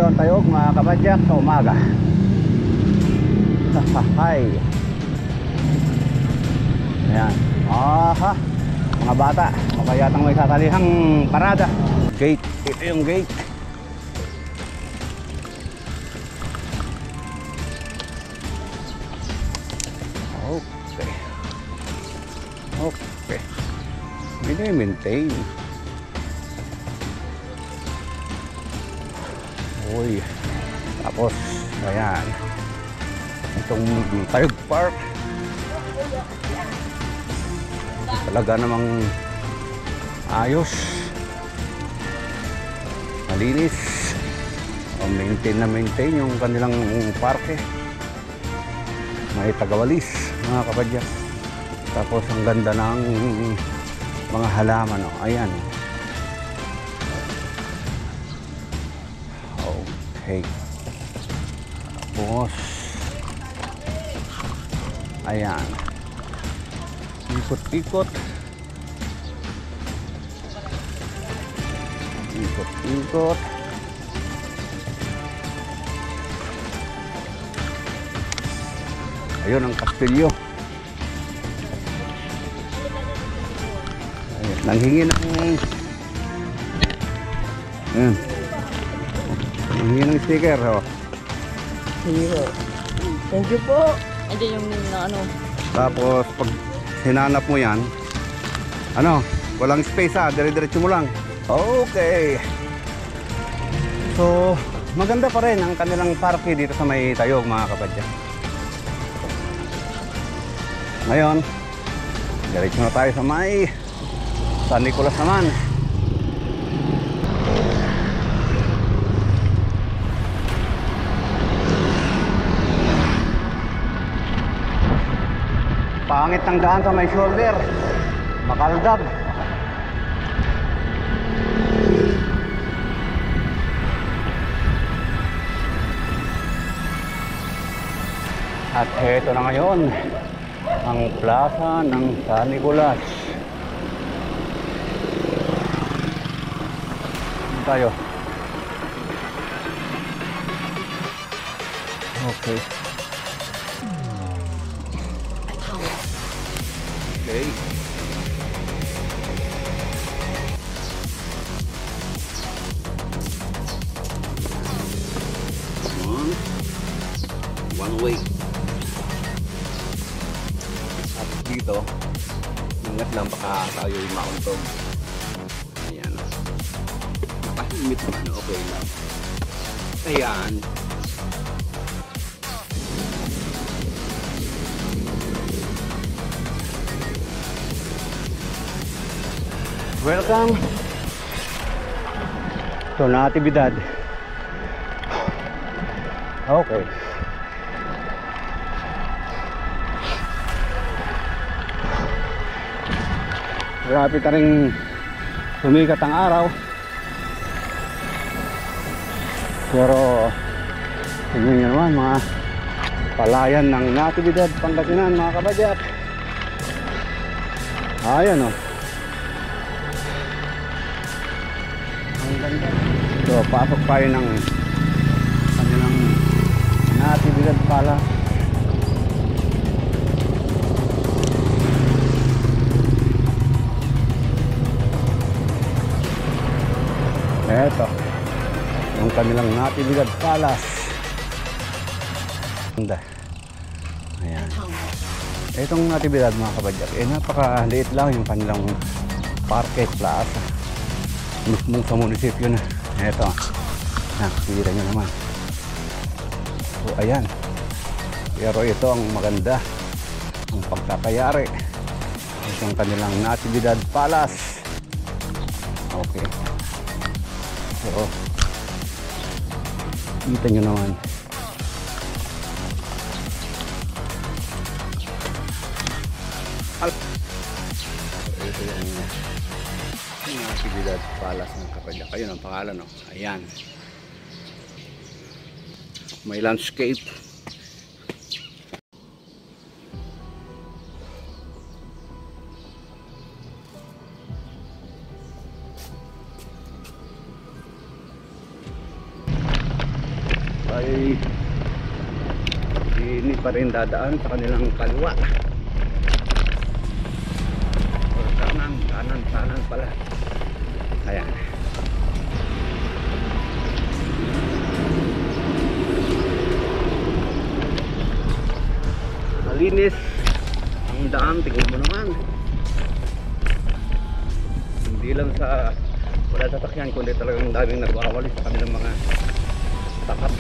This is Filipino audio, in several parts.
ang tayog mga kapadyak sa umaga. Hay. Ayan. Aha. Mga bata, makayatang may sasalihang parada. Gate, ito yung gate. Okay. Okay. Mini-maintain. Uy. Tapos, ayan. Itong Tayog Park. Talaga namang ayos. Malinis. Maintain na maintain yung kanilang parke. May tagawalis mga kapadyak. Tapos ang ganda ng mga halaman, oh. Ayan. Okay. Tapos ayan. Ikot-ikot. Ikot-ikot. Ayun ang kastilyo. Ayun, nanghingi ng nanghingi ng sticker, oh. Hero. Thank you po. Andiyan yung ano. Tapos pag hinanap mo yan, ano, walang space, ha, dire-diretso mo lang. Okay. So maganda pa rin ang kanilang parke dito sa may Tayog mga kapadyak. Ngayon, diretso na tayo sa may San Nicolas naman. Pangit ng daan sa may shoulder. Makaldag. At eto na ngayon ang plaza ng San Nicolas. Tayo. Okay. Okay. One way. At dito, ingat lang baka tayo mauntog. Ayan. Napahimit naman, okay lang. Ayan. Welcome to Natividad. Okay. Grabe ka rin sumikat ang araw. Pero tingnan nyo naman mga palayan ng Natividad, Pangasinan mga kapadyak. Ayan, oh. Ang ganda. So pasok tayo ng kanilang Natividad Palace. Eto yung kanilang Natividad Palace. Ganda. Ayan. Itong Natividad mga kapadyak, napakaliit lang yung kanilang parke plaza. Mismong sa munisipyo na. Eto, nakikita nyo naman. So ayan. Pero ito ang maganda, ang pagkakayari. Itong kanilang Natividad Palace. Okay. So kita nyo naman. Ito yung Natividad Palace ng kapadyak. Ayun ang pangalan, no? Ayan. May landscape. ay hindi pa rin dadaan sa kanilang kaliwa o kanan pala. Ayan, malinis ang daan, tingnan mo naman. Hindi lang sa wala sasakyan, kundi talagang daming nagwawalis sa kanilang mga tapat.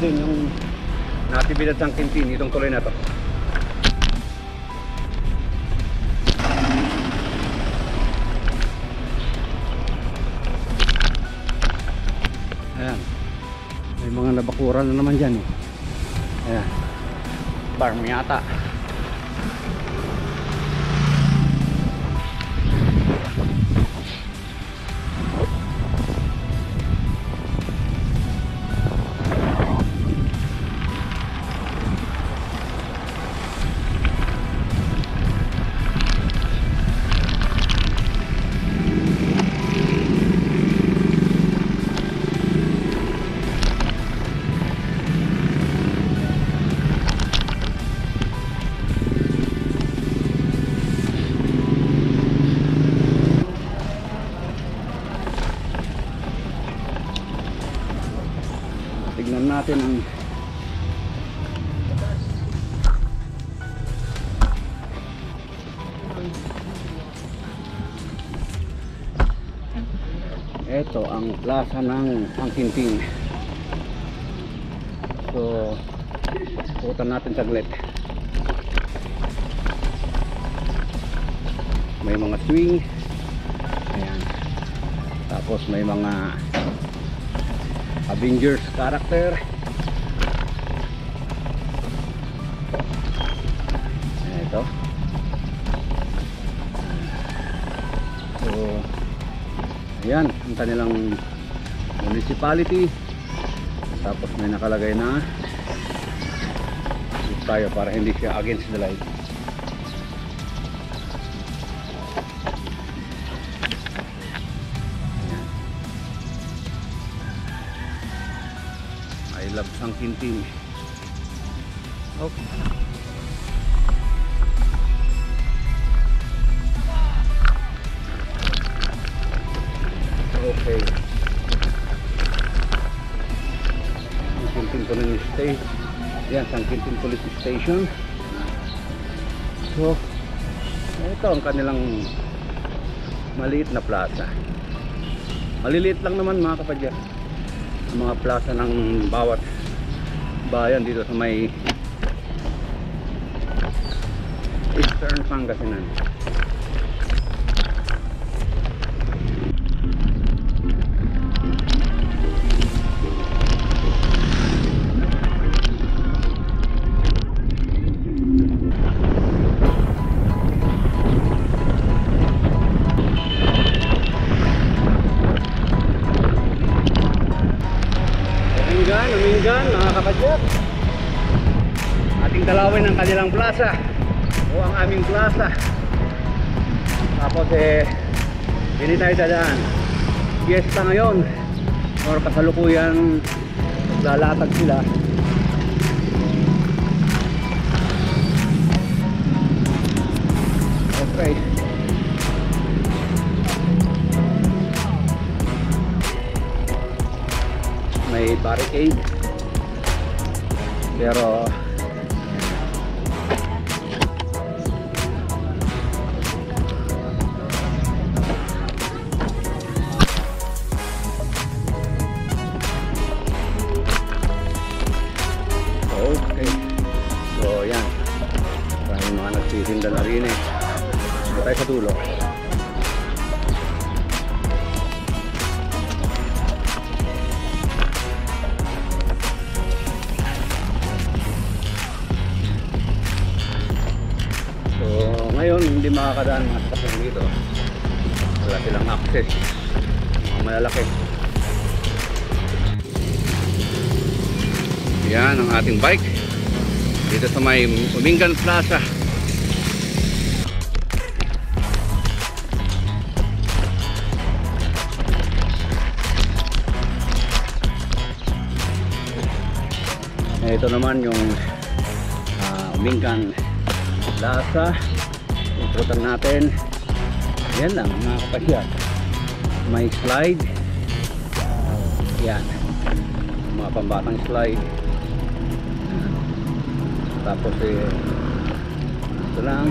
Ito yung Natividad San Quintin, itong tuloy na to. Ayan, may mga nabakuran na naman dyan eh. Ayan, farm yata. Tignan natin ang ito ang plaza ng Pangkinting. So pupuntan natin saglit. May mga swing. Ayan. Tapos may mga Avengers character. Ito. So, ayan ang kanilang municipality. Tapos may nakalagay na tayo para hindi siya against the light. I love San Quintin. Okay. Okay. San Quintin Police Station. Yan, San Quintin Police Station. So, ito ang kanilang maliit na plaza. Maliliit lang naman mga kapadya. Mga plaza ng bawat bayan dito sa may Eastern Pangasinan. Umingan mga kapadyak, ating dalawin ang kanilang plaza o ang aming plaza. Tapos hindi tayo dadaan, fiesta ngayon or kasalukuyan lalatag sila. Okay, may barricade pero okay, so yan, maraming mga nagtitinda na rin eh. Dito tayo sa dulo. Ngayon hindi makakadaan mga sasakyan dito, wala silang access, mga malalaki. Yan ang ating bike dito sa may Umingan Plaza. Ito naman yung Umingan Plaza. Ikutan natin. Yan lang mga kapatid. May slide. Yan. Mga pambatang slide. Tapos ito lang.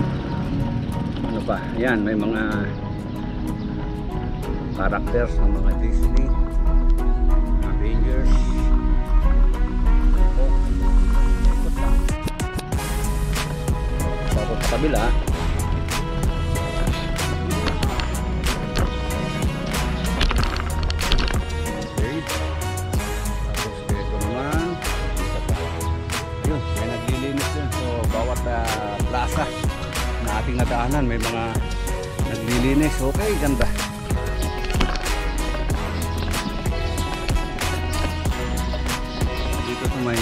Ano pa? Yan, may mga characters ng mga Disney, Avengers. Tapos sa kabila, okay. Tapos ito naman, yun, may naglilinis din. So bawat plaza na ating nadaanan may mga naglilinis. Okay, ganda. Dito sa may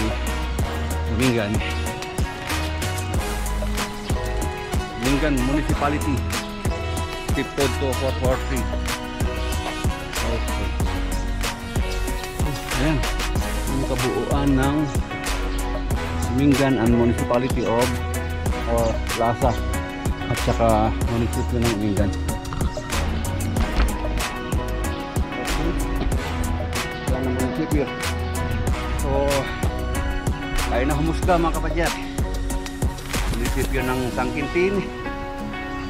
Umingan Municipality, tipod to 443. Okay. Ayan, ang kabuuan ng Umingan and Municipality of Plaza at saka munisipyo ng Umingan. Okay. Yan ang munisipyo. So tayo na humusga mga kapadyak. Munisipyo ng Sangkintin,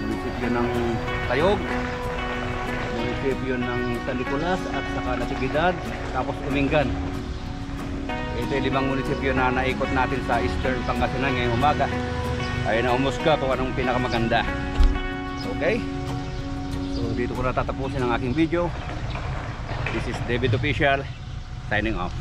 munisipyo ng Tayog, munisipyo ng San Nicolas at saka Natividad, tapos Umingan. Ito yung 5 munisipyo na naikot natin sa Eastern Pangasinan ngayong umaga. Tayo na humusga kung anong pinakamaganda. Okay? So dito ko na tatapusin ang aking video. This is David Official, signing off.